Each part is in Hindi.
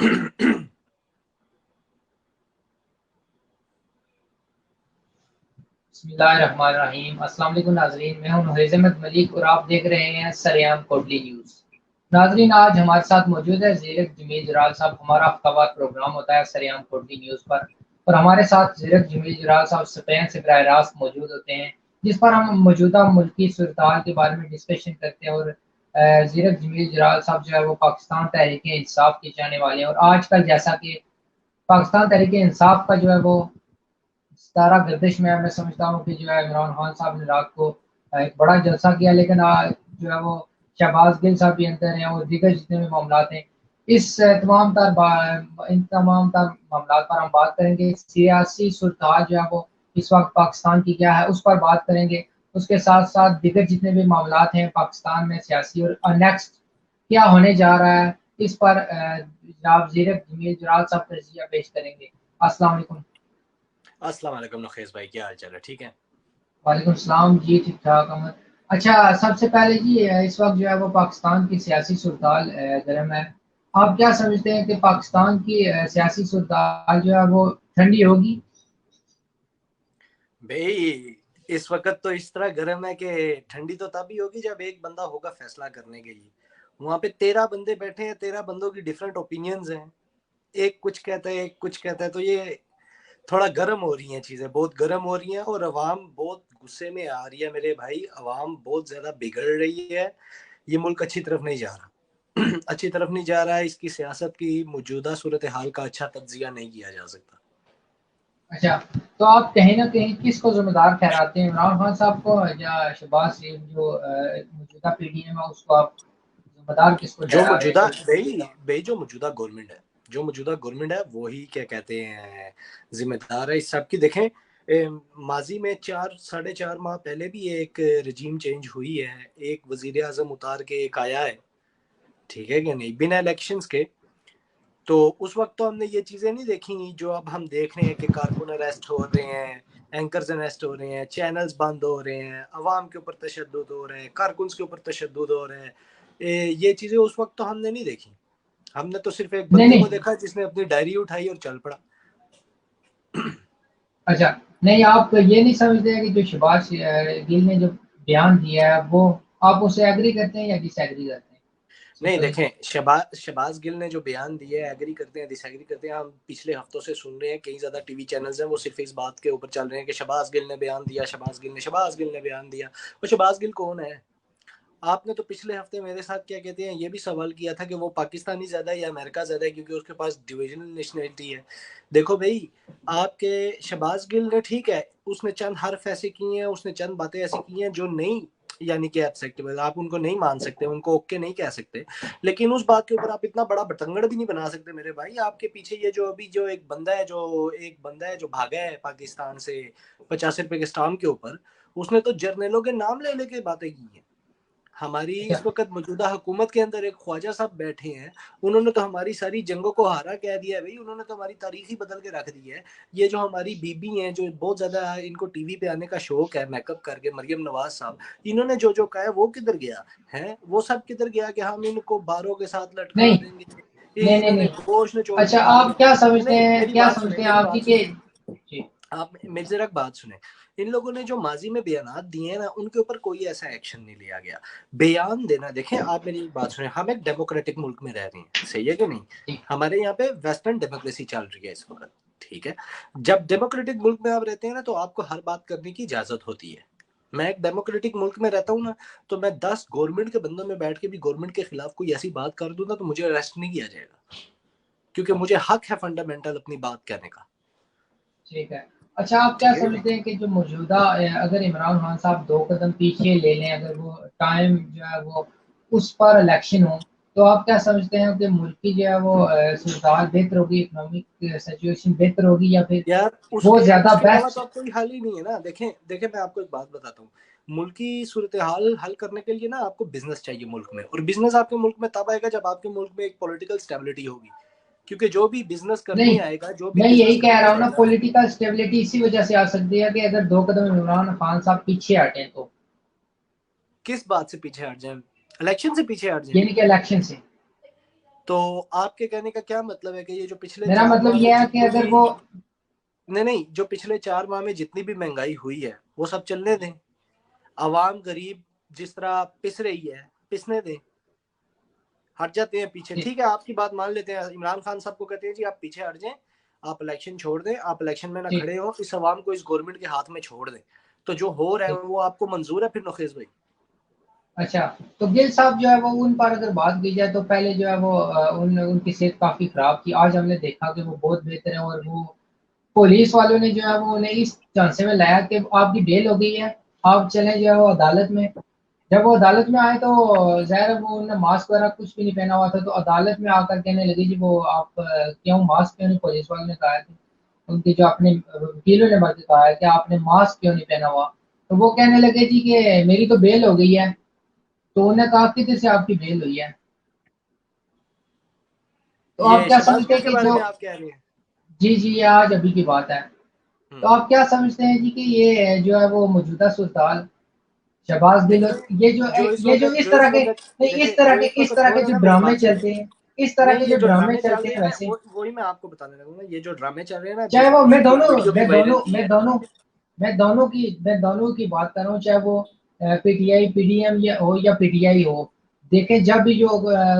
बिस्मिल्लाहिर्रहमानिर्रहीम। अस्सलाम वालेकुम नाज़रीन, मैं हूं मुहैज़ अहमद मलिक और आप देख रहे हैं सरेआम कोटली न्यूज़। नाज़रीन, आज हमारे साथ मौजूद है ज़ीरक जमील जलाल साहब। हमारा हफ्तावार प्रोग्राम होता है सरेआम कोटली न्यूज़ पर, और हमारे साथ ज़ीरक जमील जलाल साहब स्पेन से बराह रास्त मौजूद होते हैं, जिस पर हम मौजूदा मुल्की सूरत-हाल के बारे में डिस्कशन करते हैं। और ज़ीरक जमील जलाल साहब जो है वो पाकिस्तान तहरीक इंसाफ के चाहने वाले हैं, और आजकल जैसा कि पाकिस्तान तहरीक इंसाफ का जो है वो सारा गर्दिश में है, मैं समझता हूँ कि जो है इमरान खान साहब ने रात को एक बड़ा जलसा किया, लेकिन आज जो है वो शहबाज गिल साहब भी अंदर हैं और दीगर जितने भी मामलात हैं, इस इन तमाम तर मामलात पर हम बात करेंगे। सियासी सूरत जो है वो इस वक्त पाकिस्तान की क्या है, उस पर बात करेंगे। उसके साथ साथ दीगर जितने भी मामलात हैं पाकिस्तान में सियासी, और नेक्स्ट क्या होने जा रहा है, इस पर जनाब ज़ीरक जमील जलाल साहब तजिया पेश करेंगे। अस्सलाम वालेकुम। अस्सलाम वालेकुम नखेस भाई, क्या हाल चाल है? ठीक है। वालेकुम सलाम जी, ठीक ठाक अमर। अच्छा, सबसे पहले जी इस वक्त जो है वो पाकिस्तान की सियासी सूरत गर्म है। आप क्या समझते हैं कि पाकिस्तान की सियासी सूरत जो है वो ठंडी होगी? भाई इस वक्त तो इस तरह गर्म है कि ठंडी तो तभी होगी जब एक बंदा होगा फैसला करने के लिए। वहां पे 13 बंदे बैठे हैं, 13 बंदों की डिफरेंट ओपिनियंस हैं। एक कुछ कहता है, एक कुछ कहता है, तो ये थोड़ा गर्म हो रही हैं, चीजें बहुत गर्म हो रही हैं और अवाम बहुत गुस्से में आ रही है मेरे भाई। अवाम बहुत ज्यादा बिगड़ रही है। ये मुल्क अच्छी तरफ नहीं जा रहा। अच्छी तरफ नहीं जा रहा है। इसकी सियासत की मौजूदा सूरत हाल का अच्छा तज्जिया नहीं किया जा सकता। अच्छा, तो आप कहीं ना कहीं किसको जिम्मेदार ठहराते हैं, इमरान खान साहब को या शहबाज शरीफ जो मौजूदा पीडीएम है उसको आप जिम्मेदार किसको जो ठहरा रहे हैं? मौजूदा कोई भाई भाई जो मौजूदा गवर्नमेंट है, जो मौजूदा गवर्नमेंट है वही क्या कहते हैं जिम्मेदार है इस सब की। देखें, माजी में 4 साढ़े 4 माह पहले भी एक रजीम चेंज हुई है। एक वजीर आजम उतार के एक आया है, ठीक है कि नहीं, बिना इलेक्शंस के। तो उस वक्त तो हमने ये चीजें नहीं देखी जो अब हम देख रहे हैं कि कारकुन अरेस्ट हो रहे हैं, एंकर्स अरेस्ट हो रहे हैं, चैनल्स बंद हो रहे हैं, अवाम के ऊपर तशद्दुद हो रहे हैं, कारकुन के ऊपर तशद्दुद हो रहे हैं। ये चीजें उस वक्त तो हमने नहीं देखी। हमने तो सिर्फ एक नहीं बंदे को नहीं। देखा जिसने अपनी डायरी उठाई और चल पड़ा। अच्छा, नहीं, आप ये नहीं समझते हैं कि जो शहबाज गिल ने जो बयान दिया है वो आप उससे एग्री करते हैं या डिसएग्री करते हैं? नहीं सिंपल। देखें, शहबाज गिल ने जो बयान दिया है, एग्री करते हैं डिसएग्री करते हैं, हम पिछले हफ्तों से सुन रहे हैं। कई ज्यादा टीवी चैनल्स हैं वो सिर्फ इस बात के ऊपर चल रहे हैं कि शहबाज गिल ने बयान दिया, शहबाज गिल ने बयान दिया। और शहबाज गिल कौन है? आपने तो पिछले हफ्ते मेरे साथ क्या कहते हैं ये भी सवाल किया था कि वो पाकिस्तानी ज्यादा है या अमेरिका ज्यादा है, क्योंकि उसके पास डिविजनल नेशनलिटी है। देखो भाई, आपके शहबाज गिल ने, ठीक है, उसने चंद हरफ ऐसे किए हैं, उसने चंद बातें ऐसी की हैं जो नहीं, यानी कि एक्सेप्टेबल, आप उनको नहीं मान सकते, उनको ओके नहीं कह सकते। लेकिन उस बात के ऊपर आप इतना बड़ा बतंगड़ भी नहीं बना सकते मेरे भाई। आपके पीछे ये जो अभी जो एक बंदा है जो भागा है पाकिस्तान से 50 रुपए के स्टाम्प के ऊपर, उसने तो जर्नलों के नाम ले लेके बातें की हैं। हमारी अच्छा। इस वक्त मौजूदा हुकूमत के अंदर एक ख्वाजा साहब बैठे हैं, उन्होंने तो हमारी सारी जंगों को हारा कह दिया है भाई। उन्होंने तो हमारी तारीख ही बदल के रख दी है। ये जो हमारी बीबी हैं, जो बहुत ज्यादा इनको टीवी पे आने का शौक है मेकअप करके, मरियम नवाज साहब, इन्होंने जो जो कहा है वो किधर गया है? वो सब किधर गया कि हम इनको बारों के साथ लटका नहीं देंगे, नहीं ये नहीं इन्होंने नहीं। गोश्त निचोड़ के अच्छा, खा आप लिया। क्या समझते नहीं, हैं, मेरी क्या बात सुने, समझते हैं मेरी आप जी बात के? सुने। जी। आप मेरी जरा बात सुने। इन लोगों ने जो माजी में बयान दिए हैं ना, उनके ऊपर कोई ऐसा एक्शन नहीं लिया गया। बयान देना, देखें आप मेरी बात सुने, हम एक डेमोक्रेटिक मुल्क में रह रहे हैं, सही है कि नहीं? जी। हमारे यहाँ पे वेस्टर्न डेमोक्रेसी चल रही है इस वक्त, ठीक है। जब डेमोक्रेटिक मुल्क में आप रहते हैं ना, तो आपको हर बात करने की इजाजत होती है। मैं एक डेमोक्रेटिक मुल्क में रहता हूँ ना, तो मैं 10 गवर्नमेंट के बंदों में बैठ के भी गवर्नमेंट के खिलाफ कोई ऐसी बात कर दूं ना, तो मुझे अरेस्ट नहीं किया जाएगा, क्योंकि मुझे हक है फंडामेंटल अपनी बात कहने का। ठीक है। अच्छा, आप क्या ठीक है। समझते हैं कि जो मौजूदा अगर इमरान खान साहब 2 कदम पीछे ले लें, अगर वो टाइम जो है वो उस पर इलेक्शन हो, तो आप क्या समझते हैं कि मुल्क की जो है वो सूरत बेहतर होगी, इकोनॉमिक सिचुएशन बेहतर होगी, या फिर यार वो उसके ज्यादा उसके अलावा बेस्ट? तो अब कोई हल ही नहीं है ना। देखें देखें, मैं आपको एक बात बताता हूँ। मुल्क की सूरत हाल हल करने के लिए ना आपको बिजनेस चाहिए मुल्क में, और बिजनेस आपके मुल्क में तब आएगा जब आपके मुल्क में एक पॉलिटिकल स्टेबिलिटी होगी। क्योंकि जो भी बिजनेस करने नहीं, आएगा, जो भी मैं बिजनेस यही कह करने रहा हूँ ना, आएगा। पॉलिटिकल स्टेबिलिटी इसी वजह से आ सकती है कि अगर 2 कदम इमरान खान साहब पीछे हटें तो। किस बात से पीछे हट जाए? इलेक्शन से पीछे हट जाए? यानी कि इलेक्शन से। तो आपके कहने का क्या मतलब है कि ये जो पिछले मेरा 4 मतलब माह में ये है कि जितनी अगर भी वो नहीं, जो पिछले 4 माह में जितनी भी महंगाई हुई है वो सब चलने दें। आवाम गरीब जिस तरह पिस रही है पिसने दें, हट जाते हैं पीछे। ठीक है, आपकी बात मान लेते हैं, इमरान खान साहब को कहते हैं जी आप पीछे हट जाएं, आप इलेक्शन छोड़ दें, आप इलेक्शन में ना ठीक खड़े हो, इस आवाम को इस गवर्नमेंट के हाथ में छोड़ दें। तो जो हो रहा है ठीक। वो आपको मंजूर है फिर नखेज भाई? अच्छा, तो गिल साहब जो है वो उन पर अगर बात की जाए तो पहले जो है वो उनकी सेहत काफी खराब थी। आज हमने देखा कि वो बहुत बेहतर है और वो पुलिस वालों ने जो है वो उन्हें इस झांसे में लाया कि आपकी बेल हो गई है, आप चलें जो है वो अदालत में। जब वो अदालत में आए तो ज़ाहिर है वो उन्होंने मास्क वगैरह कुछ भी नहीं पहना हुआ था, तो अदालत में आकर कहने लगी जी वो आप क्यों मास्क क्यों नहीं, पुलिस वालों ने कहा कि उनके जो अपने वकीलों ने बल्कि कहा है कि आपने मास्क क्यों नहीं पहना हुआ। तो वो कहने लगे जी कि मेरी तो बेल हो गई है। तो उन्होंने कहा कितने से आपकी बेल हुई है। तो आप ये क्या शहबाज समझते गिल हैं के कि बारे जो में आप कह रहे हैं? जी जी, ये आज अभी की बात है। तो हम्म। आप क्या समझते हैं जी कि ये जो है वो मौजूदा सुल्तान शहबाज गिल, देखिए, ये जो इस जो तरह इस के वक्त नहीं, देखिए जो इस इस वक्त तरह हो के रहा है जो ना, मेरी ड्रामे बात सुने। चलते हैं, इस तरह नहीं, के ये जो जो ड्रामे ड्रामे चल चलते रहे हैं हैं ना वैसे, वो वही मैं आपको बताने लगा ना, ये जो ड्रामे चल रहे हैं ना, चाहे जिस वो जिसकी एक वीडियो भी वायरल की है। मैं दोनों की बात कर रहा हूँ, चाहे वो पीटीआई पीडीएम या हो या पीटीआई हो। देखें जब भी जो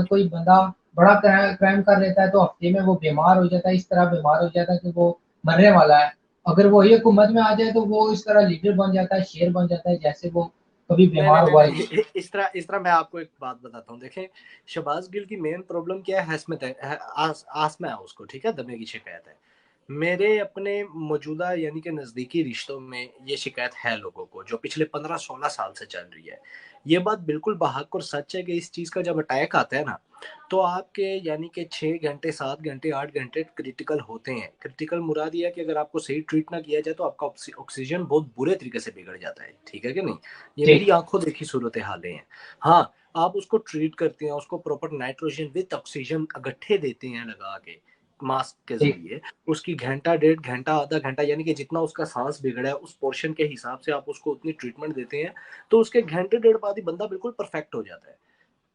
कोई बंदा बड़ा क्राइम कर लेता है तो हफ्ते में वो बीमार हो जाता है, इस तरह बीमार हो जाता है कि वो मरने वाला है। अगर वो ही हुकूमत में आ जाए तो वो इस तरह लीडर बन जाता है, शेर बन जाता है, जैसे वो कभी नहीं नहीं बीमार नहीं हुआ ही नहीं। नहीं इस तरह मैं आपको एक बात बताता हूँ। देखें, शहबाज गिल की मेन प्रॉब्लम क्या है, हस्मत है, आसमा है उसको, ठीक है, दमे की शिकायत है। मेरे अपने मौजूदा यानी कि नज़दीकी रिश्तों में ये शिकायत है लोगों को, जो पिछले 15-16 साल से चल रही है। ये बात बिल्कुल बाहक और सच है कि इस चीज़ का जब अटैक आता है ना, तो आपके यानी कि 6 घंटे 7 घंटे 8 घंटे क्रिटिकल होते हैं। क्रिटिकल मुराद ये है कि अगर आपको सही ट्रीट ना किया जाए तो आपका ऑक्सीजन बहुत बुरे तरीके से बिगड़ जाता है, ठीक है कि नहीं? ये मेरी ठीक। आंखों देखी सूरत हालें हैं। हाँ, आप उसको ट्रीट करते हैं, उसको प्रॉपर नाइट्रोजन विद ऑक्सीजन गट्ठे देते हैं लगा के मास्क के ठीक। जरिए। उसकी घंटा 1.5 घंटा आधा घंटा यानी कि जितना उसका सांस बिगड़ा है उस पोर्शन के हिसाब से आप उसको उतनी ट्रीटमेंट देते हैं, तो उसके घंटे डेढ़ बाद ही बंदा बिल्कुल परफेक्ट हो जाता है।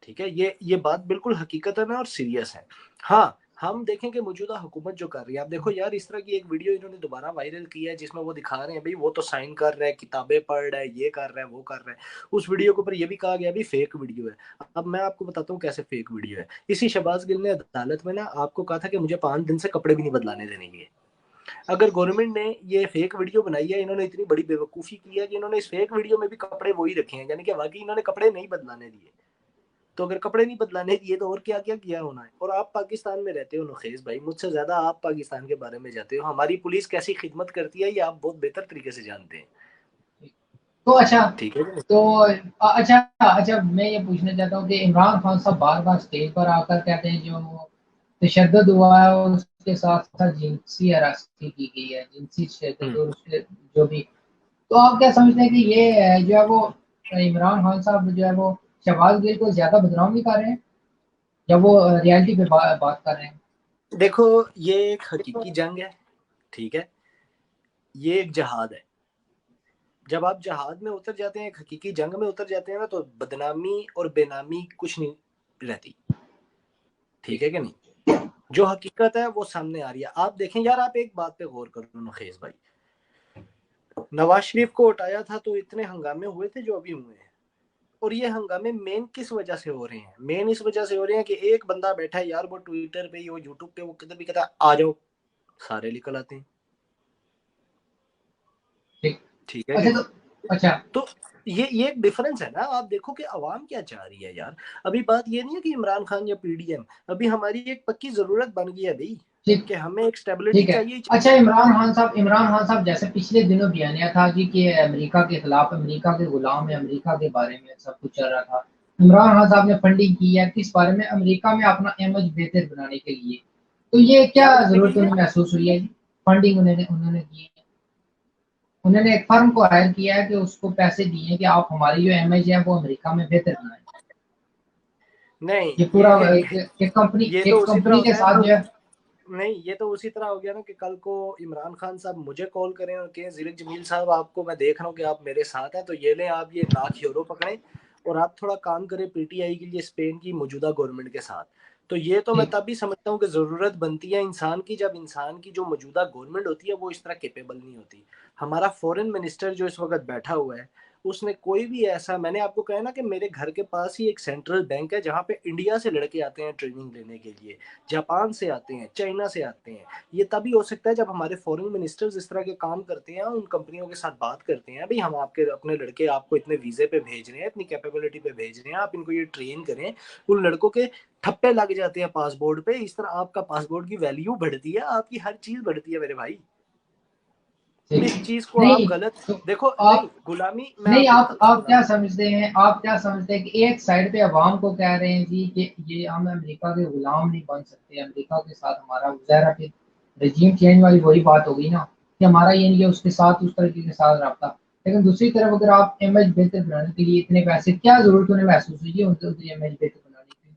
ठीक है, ये बात बिल्कुल हकीकत है ना और सीरियस है। हाँ, हम देखें कि मौजूदा हुकूमत जो कर रही है, आप देखो यार, इस तरह की एक वीडियो इन्होंने दोबारा वायरल की है जिसमें वो दिखा रहे हैं भाई वो तो साइन कर रहा है, किताबें पढ़ रहा है, ये कर रहा है, वो कर रहा है। उस वीडियो के ऊपर ये भी कहा गया भाई फेक वीडियो है। अब मैं आपको बताता हूँ कैसे फेक वीडियो है। इसी शहबाज गिल ने अदालत में ना आपको कहा था कि मुझे 5 दिन से कपड़े भी नहीं बदलाने देने। अगर गवर्नमेंट ने ये फेक वीडियो बनाई है, इन्होंने इतनी बड़ी बेवकूफ़ी की है कि इन्होंने इस फेक वीडियो में भी कपड़े वही रखे हैं, यानी कि वाकई इन्होंने कपड़े नहीं बदलाने दिए। तो अगर कपड़े नहीं बदलाने दिए तो और क्या क्या किया होना है। और आप पाकिस्तान में रहते हो नखेज भाई, मुझसे ज्यादा आप पाकिस्तान के बारे में जानते हो, हमारी पुलिस कैसी खिदमत करती है ये आप बहुत बेहतर तरीके से जानते हैं। तो अच्छा, ठीक है जी? तो अच्छा अच्छा, मैं ये पूछना चाहता हूँ कि इमरान खान साहब बार बार स्टेज पर आकर कहते हैं जो तशद्दुद हुआ है और उसके साथ साथ जिनसी हरासती की गई है, जिनसी शिद्दत और उसके जो भी। तो आप क्या समझते हैं कि ये जो है वो इमरान खान साहब जो है वो शहबाज गिल को ज्यादा बदनाम नहीं कर रहे हैं, या वो रियलिटी पे बात कर रहे हैं। देखो, ये एक हकीकी जंग है, ठीक है, ये एक जहाद है। जब आप जहाद में उतर जाते हैं, एक हकीकी जंग में उतर जाते हैं ना, तो बदनामी और बेनामी कुछ नहीं रहती। ठीक है कि नहीं? जो हकीकत है वो सामने आ रही है। आप देखें यार, आप एक बात पे गौर करो नखेज भाई, नवाज शरीफ को उठाया था तो इतने हंगामे हुए थे जो अभी हुए हैं। और ये हंगामे मेन किस वजह से हो रहे हैं? मेन इस वजह से हो रहे हैं कि एक बंदा बैठा है यार, वो ट्विटर पे, वो यूट्यूब पे, वो किधर भी कहता है आ जाओ, सारे निकल आते हैं। ठीक। ठीक है कि अच्छा नहीं? तो अच्छा। तो ये एक डिफरेंस है ना। आप देखो कि अवाम क्या चाह रही है यार। अभी बात ये नहीं है कि इमरान खान या पीडीएम, अभी हमारी एक पक्की जरूरत बन गई है भाई ठीक। कि हमें एक स्टेबिलिटी ठीक है। चाहिए ही अच्छा, चाहिए। इमरान खान साहब जैसे पिछले दिनों बयानिया था जी कि अमेरिका के खिलाफ, अमेरिका के गुलाम है, अमेरिका के बारे में सब कुछ चल रहा था। इमरान खान साहब ने फंडिंग की है किस बारे में, अमेरिका में अपना इमेज बेहतर बनाने के लिए। तो ये क्या क्या बनाने के जरूरत लिए? उन्हें महसूस हुई है जी? फंडिंग उन्होंने उन्होंने की है। उन्होंने एक फर्म को हायर किया है कि उसको पैसे दिए हैं कि आप हमारी जो इमेज है वो अमेरिका में बेहतर बनाएं। नहीं, ये पूरा ये तो एक उसी तरह कंपनी हो के गया साथ ना। जो है। नहीं, ये तो उसी तरह हो गया ना कि कल को इमरान खान साहब मुझे कॉल करें और कहें जिलिक जमील साहब, आपको मैं देख रहा हूँ कि आप मेरे साथ हैं, तो ये लें आप ये 1 लाख यूरो पकड़ें और आप थोड़ा काम करें पीटीआई के लिए स्पेन की मौजूदा गवर्नमेंट के साथ। तो ये तो मैं ठीक। तब भी समझता हूँ कि जरूरत बनती है इंसान की, जब इंसान की जो मौजूदा गवर्नमेंट होती है वो इस तरह केपेबल नहीं होती। हमारा फॉरेन मिनिस्टर जो इस वक्त बैठा हुआ है, उसने कोई भी ऐसा, मैंने आपको कहा ना कि मेरे घर के पास ही एक सेंट्रल बैंक है जहाँ पे इंडिया से लड़के आते हैं ट्रेनिंग लेने के लिए, जापान से आते हैं, चाइना से आते हैं। ये तभी हो सकता है जब हमारे फॉरेन मिनिस्टर्स इस तरह के काम करते हैं, उन कंपनियों के साथ बात करते हैं, भाई हम आपके अपने लड़के आपको इतने वीजे पे भेज रहे हैं, इतनी कैपेबिलिटी पे भेज रहे हैं, आप इनको ये ट्रेन करें। उन लड़कों के ठप्पे लग जाते हैं पासपोर्ट पे, इस तरह आपका पासपोर्ट की वैल्यू बढ़ती है, आपकी हर चीज बढ़ती है मेरे भाई। ठीक। इस चीज को आप नहीं गलत तो देखो। नहीं, आप, गुलामी, मैं नहीं आपको आप बताता हूँ आप क्या गुलामी। समझते हैं, आप क्या समझते हैं कि एक साइड पे अवाम को कह रहे हैं जी कि ये हम अमेरिका के गुलाम नहीं बन सकते, अमेरिका के साथ हमारा ज़ाहिर है रजीम चेंज वाली वही बात होगी ना कि हमारा ये नहीं है उसके साथ उस तरीके के साथ रब्ता। लेकिन दूसरी तरफ अगर आप इमेज बेहतर बनाने के लिए इतने पैसे, क्या जरूरत उन्हें महसूस हुई है उनके उनकी इमेज बेहतर बनाने की?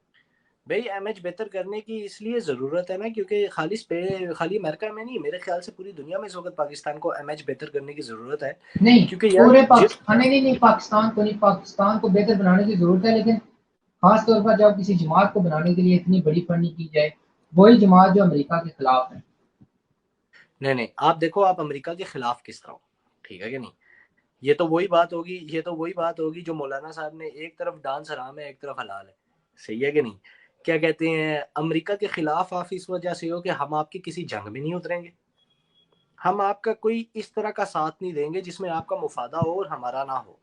भाई एमएच बेहतर करने की इसलिए जरूरत है ना, क्योंकि खाली अमेरिका में नहीं, मेरे ख्याल से पूरी दुनिया में इस वक्त पाकिस्तान को एमएच बेहतर करने की जरूरत है। नहीं, क्योंकि यार पूरे जिस पाकिस्तान, नहीं नहीं नहीं, पाकिस्तान को नहीं, पाकिस्तान को बेहतर बनाने की जरूरत है, लेकिन खास तौर पर जब किसी जमात को बनाने के लिए इतनी बड़ी फंडिंग की जाए, वही जमात जो अमेरिका के खिलाफ है। नहीं नहीं, आप देखो आप अमेरिका के खिलाफ किस तरह हो, ठीक है कि नहीं। ये तो वही बात होगी जो मौलाना साहब ने, एक तरफ डांस हराम है एक तरफ हलाल है, सही है कि नहीं। क्या कहते हैं, अमेरिका के खिलाफ आप इस वजह से हो कि हम आपकी किसी जंग में नहीं उतरेंगे, हम आपका कोई इस तरह का साथ नहीं देंगे जिसमें आपका मुफादा हो और हमारा ना हो,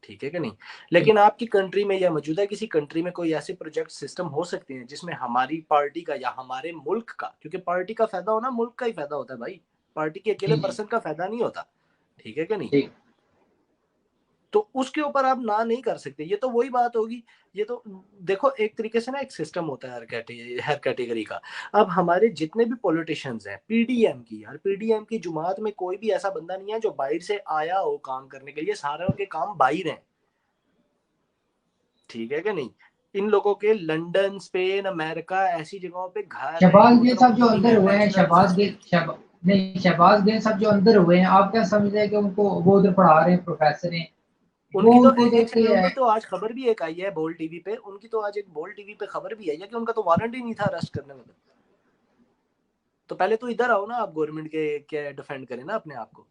ठीक है कि नहीं। लेकिन आपकी कंट्री में या मौजूदा किसी कंट्री में कोई ऐसे प्रोजेक्ट सिस्टम हो सकते हैं जिसमें हमारी पार्टी का या हमारे मुल्क का, क्योंकि पार्टी का फायदा होना मुल्क का ही फायदा होता है भाई, पार्टी के अकेले जी जी। पर्सन का फायदा नहीं होता, ठीक है कि नहीं। ठीक। तो उसके ऊपर आप ना नहीं कर सकते, ये तो वही बात होगी। ये तो देखो एक तरीके से ना एक सिस्टम होता है हर कैटेगरी का। अब हमारे जितने भी पॉलिटिशियंस हैं, पीडीएम की, यार पीडीएम की जुमात में कोई भी ऐसा बंदा नहीं है जो बाहर से आया हो काम करने के लिए, सारे के काम बाहर हैं, ठीक है कि नहीं। इन लोगों के लंदन, स्पेन, अमेरिका ऐसी जगहों पे घर हैं, शहबाज गिल साहब जो मल्टी अंदर हुए हैं, नेशनल्स हैं। नहीं, शहबाज गिल साहब जो अंदर हुए हैं, आप क्या समझते हैं कि उनको वो उधर पढ़ा रहे हैं, प्रोफेसर हैं, वो उनकी तो उनको एक देख के सेकंड, उनकी तो आज खबर भी एक आई है बोल टीवी पे, उनकी तो आज एक बोल टीवी पे खबर भी आई है कि उनका तो वारंट ही नहीं था अरेस्ट करने में। तो पहले तो इधर आओ ना, आप गवर्नमेंट के क्या डिफेंड करें ना अपने आप को।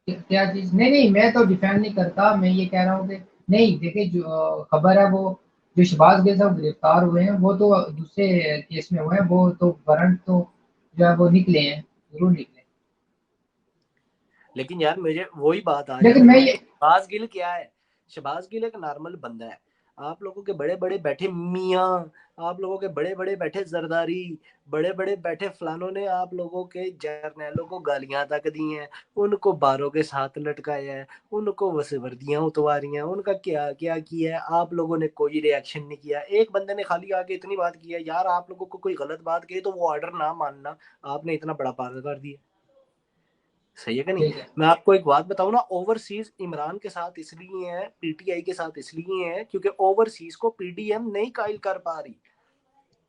क्या चीज, नहीं नहीं, मैं तो डिफेंड नहीं करता, मैं ये कह रहा हूँ कि नहीं, देखिए जो खबर है वो, जो शहबाज गिल साहब गिरफ्तार हुए हैं वो तो दूसरे केस में हुए हैं, वो तो वारंट तो जो है वो निकले हैं, जरूर निकले। लेकिन यार मुझे वही बात आ लेकिन जाती मैं है कि ये, शहबाज गिल क्या है। शहबाज गिल एक नॉर्मल बंदा है। आप लोगों के बड़े बड़े बैठे मियाँ, आप लोगों के बड़े बड़े बैठे जरदारी, बड़े बड़े बैठे फलानों ने आप लोगों के जर्नैलों को गालियां तक दी हैं, उनको बारों के साथ लटकाया है, उनको बस वर्दियां उतवारी हैं, उनका क्या क्या किया है, आप लोगों ने कोई रिएक्शन नहीं किया। एक बंदे ने खाली आके इतनी बात की है, यार आप लोगों को कोई गलत बात कही तो वो ऑर्डर ना मानना, आपने इतना बड़ा पार कर दिया, सही है कि नहीं। ठीक है। मैं आपको एक बात बताऊं ना, ओवरसीज इमरान के साथ इसलिए है, पीटीआई के साथ इसलिए है क्योंकि ओवरसीज को पीडीएम नहीं कायल कर पा रही।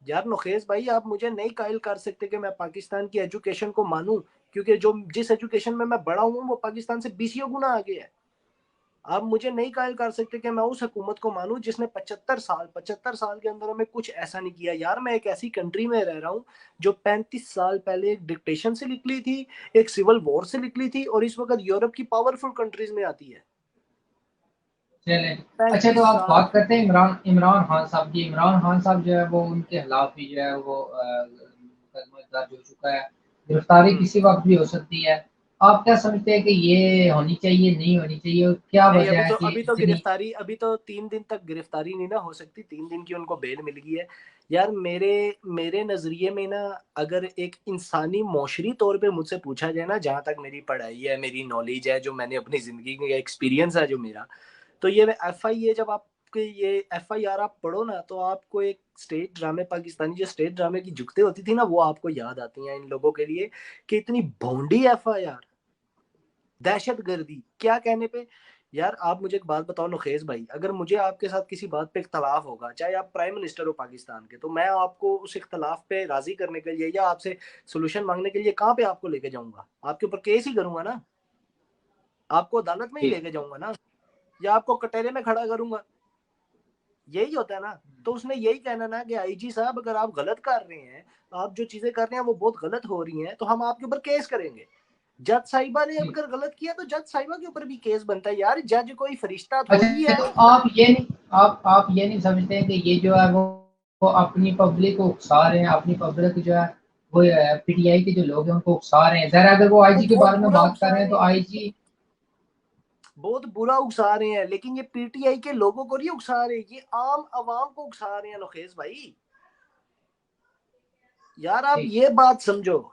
यार नोखेज भाई, आप मुझे नहीं कायल कर सकते कि मैं पाकिस्तान की एजुकेशन को मानूं, क्योंकि जो जिस एजुकेशन में मैं बड़ा हूं वो पाकिस्तान से 20 गुना आगे है। आप मुझे नहीं कायल कर सकते कि मैं उस हुकूमत को मानूं जिसने 75 साल के अंदर हमें कुछ ऐसा नहीं किया। यार मैं एक ऐसी कंट्री में रह रहा हूँ जो 35 साल पहले एक डिक्टेशन से निकली थी, एक सिविल वॉर से निकली थी, और इस वक्त यूरोप की पावरफुल कंट्रीज में आती है। चले। अच्छा, तो 35 आप साल बात करते हैं इमरान इमरान खान साहब की। इमरान खान साहब जो है वो, उनके खिलाफ भी जो है वो मुकदमा दर्ज हो चुका है, गिरफ्तारी हम्म। किसी वक्त भी हो सकती है। आप क्या समझते हैं कि ये होनी चाहिए, नहीं होनी चाहिए, और क्या नहीं, वजह है कि अभी तो इतनी? गिरफ्तारी, अभी तो 3 दिन तक गिरफ्तारी नहीं ना हो सकती, 3 दिन की उनको बेल मिल गई है। यार मेरे मेरे नजरिए में ना, अगर एक इंसानी मौशरी तौर पे मुझसे पूछा जाए ना, जहां तक मेरी पढ़ाई है, मेरी नॉलेज है, जो मैंने अपनी जिंदगी का एक्सपीरियंस है जो मेरा, तो ये एफ आई ए जब आपके ये एफ आई आर आप पढ़ो ना, तो आपको एक स्टेट ड्रामे, पाकिस्तानी जो स्टेट ड्रामे की जुगते होती थी ना, वो आपको याद आती हैं इन लोगों के लिए, कि इतनी भोंडी एफ आई आर, दहशत गर्दी क्या कहने पे। यार आप मुझे एक बात बताओ नखेज भाई, अगर मुझे आपके साथ किसी बात पे इख्तलाफ होगा, चाहे आप प्राइम मिनिस्टर हो पाकिस्तान के, तो मैं आपको उस इख्तलाफ पे राजी करने के लिए या आपसे सोल्यूशन मांगने के लिए कहाँ पे आपको लेके जाऊंगा, आपके ऊपर केस ही करूंगा ना, आपको अदालत में ही ठीक। लेके जाऊंगा ना, या आपको कटहरे में खड़ा करूंगा। यही होता है ना। तो उसने यही कहना ना कि आईजी साहब अगर आप गलत कर रहे हैं, आप जो चीजें कर रहे हैं वो बहुत गलत हो रही हैं, तो हम आपके ऊपर केस करेंगे। जज साहिबा ने जी। अगर गलत किया तो जज साहिबा के ऊपर भी केस बनता है यार, जज कोई फरिश्ता थोड़ी अच्छा, है। तो आप ये नहीं समझते हैं कि ये जो है वो अपनी पब्लिक को उकसा रहे हैं, अपनी पब्लिक जो है वो पीटीआई के जो लोग हैं उनको उकसा रहे हैं। जरा अगर वो वो आईजी के बहुत बारे में बुरा बात कर उकसा रहे हैं रहे तो हैं, आईजी बहुत बुरा उकसा रहे हैं, लेकिन ये पीटीआई के लोगों को नहीं उकसा रहे, ये आम आवाम को उकसा रहे हैं नोखेज भाई। यार आप ठीक। ये बात समझो,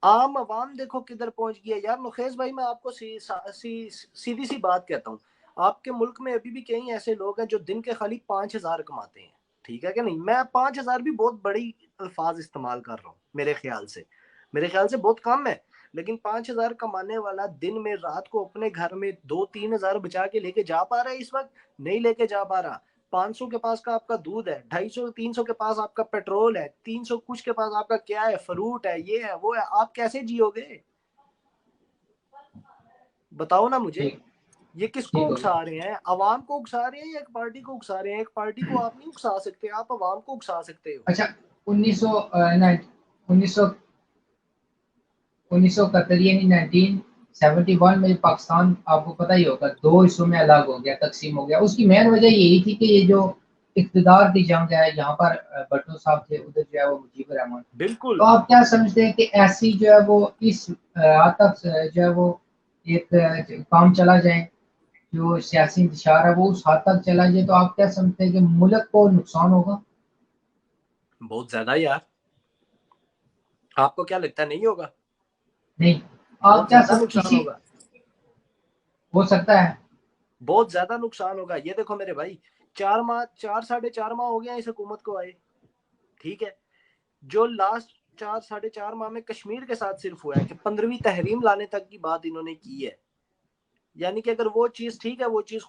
आम आवाम देखो किधर पहुंच गया यार। मुखेश भाई मैं आपको सीधी सी बात कहता हूँ, आपके मुल्क में अभी भी कई ऐसे लोग हैं जो दिन के खाली 5,000 कमाते हैं, ठीक है कि नहीं। मैं 5,000 भी बहुत बड़ी अल्फाज इस्तेमाल कर रहा हूँ, मेरे ख्याल से बहुत कम है। लेकिन 5,000 कमाने वाला दिन में रात को अपने घर में 2-3 हजार बचा के लेके जा पा रहा है इस वक्त? नहीं लेके जा पा रहा। 500 के पास का आपका दूध है, 250-300 के पास आपका पेट्रोल है, 300 कुछ के पास आपका क्या है, फ्रूट है, ये है वो है, आप कैसे जियोगे? बताओ ना मुझे। ठीक। ये किसको ठीक हो उकसा गया। रहे हैं? अवाम को उकसा रहे हैं या एक पार्टी को उकसा रहे हैं? एक पार्टी को आप नहीं उकसा सकते, आप अवाम को उकसा सकते हो। अच्छा, 1900 1971 यानी 1971 में पाकिस्तान आपको पता ही होगा दो हिस्सों में अलग हो गया, तकसीम हो गया। उसकी मेन वजह यही थी कि ये जो इक़्तिदार की जंग है, यहाँ पर भुट्टो साहब थे, उधर जो है वो मुजीबुर रहमान। तो बिल्कुल। आप क्या समझते हैं कि ऐसी जो है वो इस हद तक जो है वो एक काम चला जाए, जो सियासी इंतशार है वो उस हद तक चला जाए, तो आप क्या समझते हैं कि मुल्क को नुकसान होगा? बहुत ज्यादा यार। आपको क्या लगता है नहीं होगा? नहीं। आप बहुत क्या ज्यादा सब नुकसान किसी होगा। हो सकता है। बहुत ज्यादा नुकसान होगा। ये देखो मेरे भाई, 4 माह, 4-4.5 माह हो गया इस हुकूमत को आए, ठीक है। जो लास्ट 4-4.5 माह में कश्मीर के साथ सिर्फ हुआ है कि 15वीं तहरीम लाने तक की बात इन्होंने की है। यानी कि अगर वो चीज ठीक है, वो चीज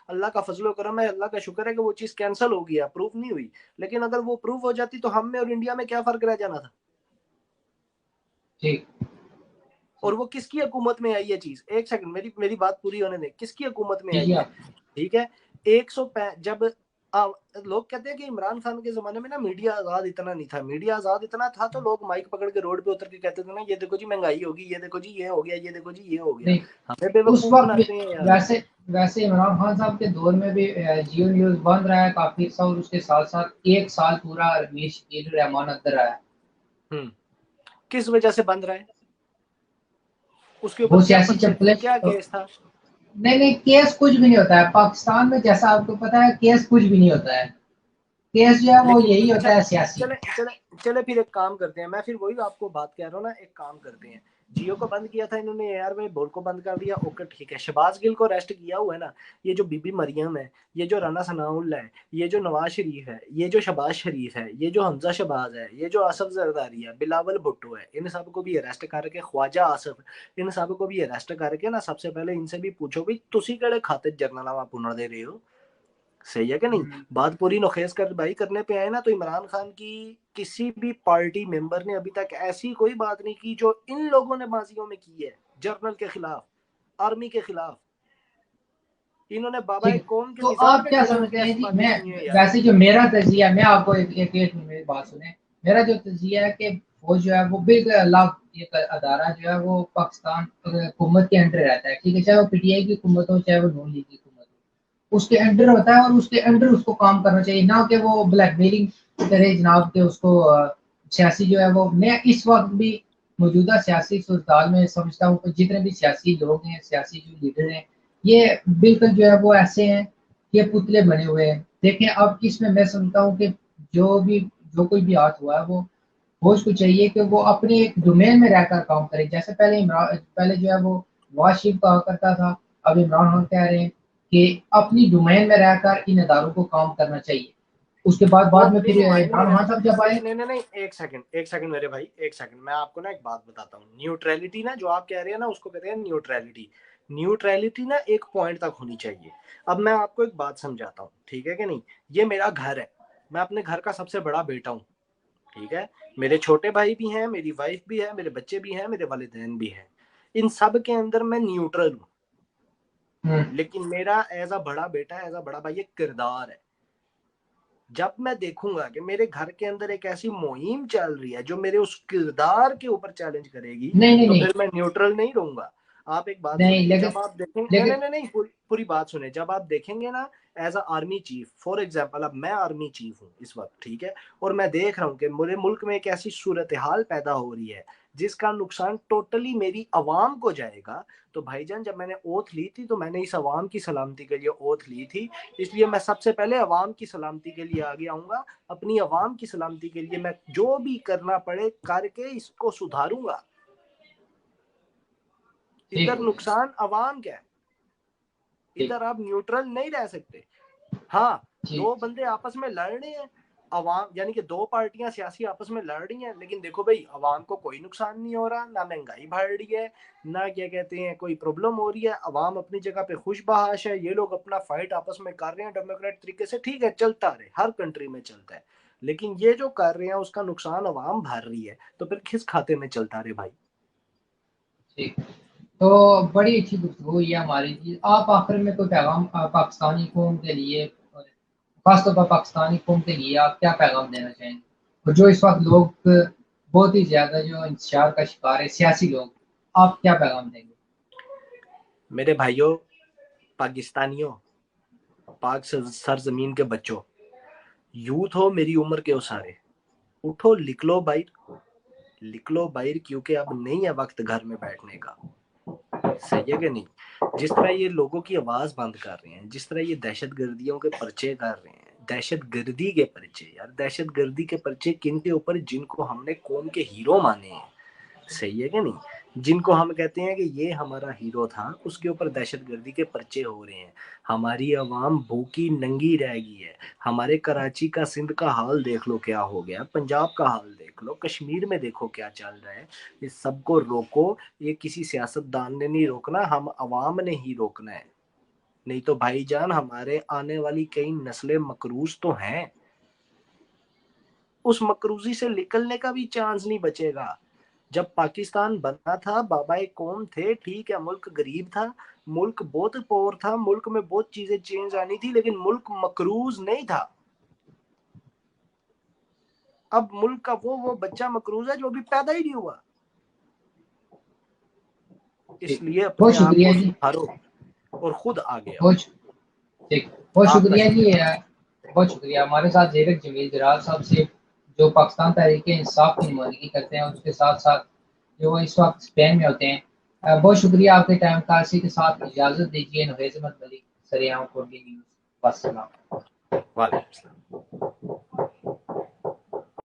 अल्लाह का फजलो करम है, अल्लाह का शुक्र है कि वो चीज कैंसिल हो गया, प्रूफ नहीं हुई। लेकिन अगर वो प्रूफ हो जाती तो हम में और इंडिया में क्या फर्क रह जाना था? ठीक। और वो किसकी हुकूमत में आई ये चीज? एक सेकंड, मेरी मेरी बात पूरी होने दें। किसकी हुकूमत में आई कीजिए है? आप। ठीक है। 100 जब आ, लोग कहते हैं कि इमरान खान के जमाने में ना मीडिया आजाद इतना नहीं था। मीडिया आजाद इतना था तो लोग माइक पकड़ के रोड पे उतर के कहते थे ना, ये देखो जी महंगाई होगी, ये देखो जी ये हो गया, ये देखो जी ये हो गया। नहीं, हमें उस बेवकूफ वक्त भी बनाते हैं यार लोग। वैसे वैसे इमरान खान साहब के दौर में भी जियो न्यूज बंद रहा है काफी अर्सा, और उसके साथ साथ एक साल पूरा रवीश रहमान अंदर रहा है। हम्म। किस वजह से बंद रहा है? उसके वो ऊपर क्या सियासी पर्चे थे, चप्पलें क्या केस था? नहीं नहीं, केस कुछ भी नहीं होता है पाकिस्तान में, जैसा आपको पता है केस कुछ भी नहीं होता है। केस जो है वो लेकिन यही अच्छा, होता है सियासी। चले चले चले फिर एक काम करते हैं। मैं फिर वही आपको बात कह रहा हूँ ना, एक काम करते हैं। जियो को बंद किया था इन्होंने, यार में बोल को बंद कर दिया, ओके ठीक है। शहबाज गिल को अरेस्ट किया हुआ है ना। ये जो बीबी मरियम है, ये जो राना सनाउल्लाह है, ये जो नवाज शरीफ है, ये जो शहबाज शरीफ है, ये जो हमजा शहबाज है, ये जो आसफ जरदारी है, बिलावल भुट्टो है, इन सबको भी अरेस्ट करके, ख्वाजा आसफ, इन सबको भी अरेस्ट करके ना, सबसे पहले इनसे भी पूछो भी तुसी केड़े खाते जरनल पुनर दे रहे हो। सही है कि नहीं? बात पूरी नोखेस कर भाई करने पे आए ना, तो इमरान खान की किसी भी पार्टी मेंबर ने अभी तक ऐसी कोई बात नहीं की जो इन लोगों ने माजियों में की है, जर्नल के खिलाफ, आर्मी के खिलाफ। इन्होंने बाबा ठीक। कौम के तो मिजान आप पे क्या खड़े होकर समझते हैं ऐसी जी? बातें मैं की हैं यार। वैसे जो मेरा तजिया, मैं आपको एक मिनट मेरी बात सुने। मेरा जो तजिया है कि वो जो है वो बिल्कुल अल्लाह एक अदारा जो है वो पाकिस्तान हुकूमत के अंडर रहता है, ठीक है। चाहे वो पीटीआई की हुकूमत हो, चाहे वो नून लीग की हुकूमत हो, उसके अंडर होता है और उसके अंडर उसको काम करना चाहिए, ना कि वो ब्लैकमेलिंग करे जनाब के उसको सियासी जो है वो। मैं इस वक्त भी मौजूदा सियासी सूरत में समझता हूँ कि जितने भी सियासी लोग हैं, सियासी जो लीडर हैं, ये बिल्कुल जो है वो ऐसे हैं, ये पुतले बने हुए हैं। देखें अब इसमें मैं समझता हूँ कि जो कोई भी हाथ हुआ है वो उसको चाहिए कि वो अपने एक डोमेन में रहकर काम करे। जैसे पहले जो है वो वाशिफ कहा करता था, अब इमरान खान कह रहे हैं कि अपनी डोमेन में रहकर इन इदारों को काम करना चाहिए। उसके वो बाद में अपनी फिर डोमाइन में इमरान खान रहकर साहब जब आए। नहीं नहीं नहीं, एक सेकंड मेरे भाई, एक सेकंड। मैं आपको ना एक बात बताता हूँ। न्यूट्रलिटी ना जो आप कह रहे हैं ना, उसको कहते हैं न्यूट्रलिटी। न्यूट्रलिटी ना एक पॉइंट तक होनी चाहिए। अब मैं आपको एक बात समझाता हूँ, ठीक है कि नहीं। ये मेरा घर है, मैं अपने घर का सबसे बड़ा बेटा हूँ, ठीक है। मेरे छोटे भाई भी हैं, मेरी वाइफ भी है, मेरे बच्चे भी हैं, मेरे वालिदैन भी हैं। इन सब के अंदर मैं न्यूट्रल हूँ। हम्म। लेकिन मेरा एज अ बड़ा बेटा, एज अ बड़ा भाई एक किरदार है। जब मैं देखूंगा कि मेरे घर के अंदर एक ऐसी मुहिम चल रही है जो मेरे उस किरदार के ऊपर चैलेंज करेगी, नहीं नहीं तो नहीं फिर मैं न्यूट्रल नहीं रहूंगा। आप एक बात सुने नहीं, कि लेकिन जब आप देखेंगे, नहीं नहीं लेकिन नहीं नहीं, पूरी बात सुने, जब आप देखेंगे ना as a army chief, for example अब मैं आर्मी चीफ हूँ इस वक्त, ठीक है, और मैं देख रहा हूँ कि मेरे मुल्क में एक ऐसी सूरत हाल पैदा हो रही है जिसका नुकसान टोटली मेरी अवाम को जाएगा। तो भाईजान जब मैंने ओथ ली थी तो मैंने इस अवाम की सलामती के लिए ओथ ली थी, इसलिए मैं सबसे पहले अवाम की सलामती के लिए आगे आऊंगा। अपनी अवाम की सलामती के लिए मैं जो भी करना पड़े करके इसको सुधारूंगा। ठीक इधर हो गया। नुकसान अवाम का है, ठीक इधर आप न्यूट्रल नहीं रह सकते। हाँ, ठीक। दो बंदे आपस में लड़ रहे हैं, अवाम यानी कि दो पार्टियां सियासी आपस में लड़ रही हैं, लेकिन देखो भाई अवाम को कोई नुकसान नहीं हो रहा, ना महंगाई बढ़ रही है, ना क्या कहते हैं कोई प्रॉब्लम हो रही है, अवाम अपनी जगह पे खुश बहाश है, ये लोग अपना फाइट आपस में कर रहे हैं डेमोक्रेट तरीके से, ठीक है चलता रहे, हर कंट्री में चलता है। लेकिन ये जो कर रहे हैं उसका नुकसान अवाम भर रही है, तो फिर किस खाते में चलता रहे भाई। ठीक। तो बड़ी अच्छी गुफ्तगू हुई है हमारी जी। आप आखिर में कोई पैगाम पाकिस्तानी कौम के लिए, खासतौर पर पाकिस्तानी कौम के लिए आप क्या पैगाम देना चाहेंगे? और जो इस वक्त लोग बहुत ही ज्यादा जो इंतशार का शिकार है, सियासी लोग, आप क्या पैगाम देंगे? मेरे भाइयों, पाकिस्तानियों, पाक सरजमीन के बच्चों, यूथ हो मेरी उम्र के हो सारे, उठो लिख लो बाहर, लिख लो बाहर, क्योंकि अब नहीं है वक्त घर में बैठने का। सही है कि नहीं? जिस तरह ये लोगों की आवाज बंद कर रहे हैं, जिस तरह ये दहशत गर्दियों के पर्चे कर रहे हैं, दहशत गर्दी के पर्चे, यार दहशत गर्दी के पर्चे किन के ऊपर? जिनको हमने कौम के हीरो माने हैं। सही है कि नहीं? जिनको हम कहते हैं कि ये हमारा हीरो था, उसके ऊपर दहशतगर्दी के पर्चे हो रहे हैं। हमारी आवाम भूखी नंगी रह गई है। हमारे कराची का, सिंध का हाल देख लो क्या हो गया, पंजाब का हाल देख लो, कश्मीर में देखो क्या चल रहा है। इस सबको रोको। ये किसी सियासतदान ने नहीं रोकना, हम अवाम ने ही रोकना है। नहीं तो भाईजान हमारे आने वाली कई नस्लें मकरूज तो हैं, उस मकरूजी से निकलने का भी चांस नहीं बचेगा। जब पाकिस्तान बना था बाबा कौम थे, ठीक है, मुल्क गरीब था, मुल्क बहुत पोर था, मुल्क में बहुत चीजें चेंज आनी थी, लेकिन मुल्क मकरूज नहीं था। अब मुल्क का वो बच्चा मकरूज है जो अभी पैदा ही नहीं हुआ। ठीक। इसलिए बहुत अपने आप शुक्रिया को जी। सुधारो और खुद आगे आओ। बहुत ठीक। बहुत आपका शुक्रिया जी। शुक्रिया। बहुत शुक्रिया। हमारे साथ ज़ीरक जमील जरार साहब से, जो पाकिस्तान तहरीक इंसाफ की नुमाइंदगी करते हैं, उसके साथ साथ जो वो इस वक्त स्पेन में होते हैं। बहुत शुक्रिया आपके टाइम का। इसी के साथ इजाज़त दीजिए। नवेज़ अहमद मलिक, सरेआम कोटली न्यूज़। वस्सलाम। वालेकुम सलाम।